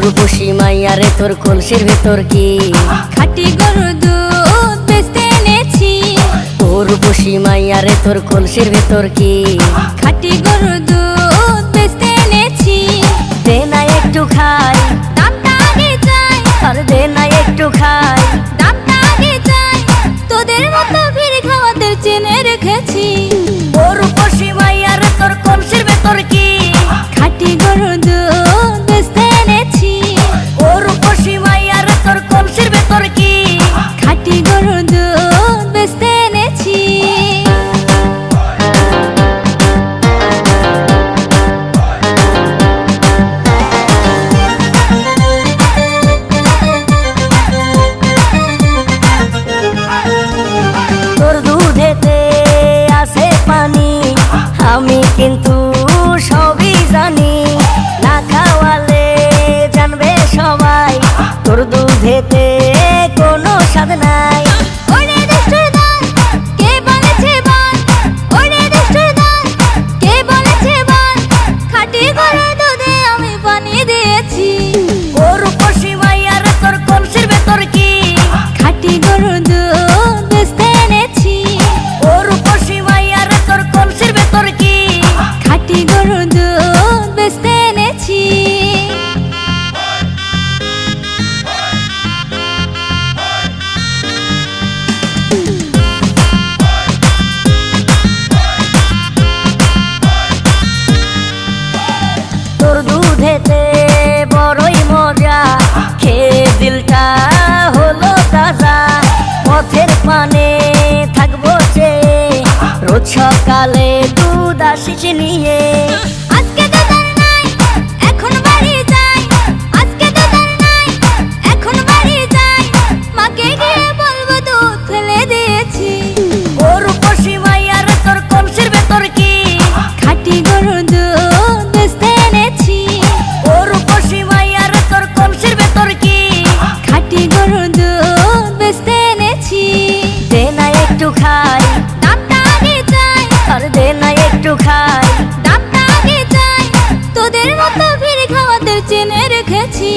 রূপসী মাইয়া রে তোর কলসির ভেতর কি খাঁটি গরুর দুধ বেচতে এনেছি। ও রূপসী মাইয়া রে তোর কলসির ভেতর কি খাঁটি গরুর দুধ বেচতে এনেছি। দে না একটু খাই, দামটা আগে চাই, আর দে না একটু খাই। দামটা আগে চাই, তোদের মতো ভিড় খাওয়াদের চেনে রেখেছি। ও রূপসী মাইয়া রে তোর কলসির ভেতর কি খাঁটি গরুর দুধ বেচতে এনেছি। ও রূপসী মাইয়া রে তোর কলসির ভেতর কি খাঁটি গরুর দুধ বেচতে এনেছি। তোর দুধেতে আছে পানি, আমি কিন্তু সবই জানি। না খাওয়ালে জানবে সবাই তোর দুধেতে কোনো স্বাদ নাই। ওরে দুষ্টুর দল, কে বলেছে বল? ওরে দুষ্টুর দল, কে বলেছে বল? খাঁটি গরুর দুধে আমি পানি দিয়েছি। ও রূপসী মাইয়া রে তোর কলসির ভেতর কি খাঁটি গরুর দুধ বেচতে এনেছি। ও রূপসী মাইয়া রে তোর কলসির ভেতর কি খাঁটি গরুর দুধ বেচতে এনেছি। তোর দুধেতে বড়ই মজা, খেয়ে দিলটা হলো তাজা। পথের পানে থাকবো চেয়ে, রোজ সকালে দুধ আসিস নিয়ে। আজকে দুধ আর নাই, এখন বাড়ি যাই। আজকে দুধ আর নাই, এখন বাড়ি যাই। মাকে গিয়ে বলবো দুধ ফেলে দিয়েছি। ও রূপসী মাইয়া রে তোর কলসির ভেতর কি খাঁটি গরুর দুধ বেচতে এনেছি। ও রূপসী মাইয়া রে তোর কলসির ভেতর কি খাঁটি গরুর দুধ বেচতে এনেছি। দে না একটু খাই, দামটা আগে চাই, আর দে না একটু খাই। দামটা আগে চাই, তোদের মতো ভিড় খাওয়াদের চেনে রেখেছি।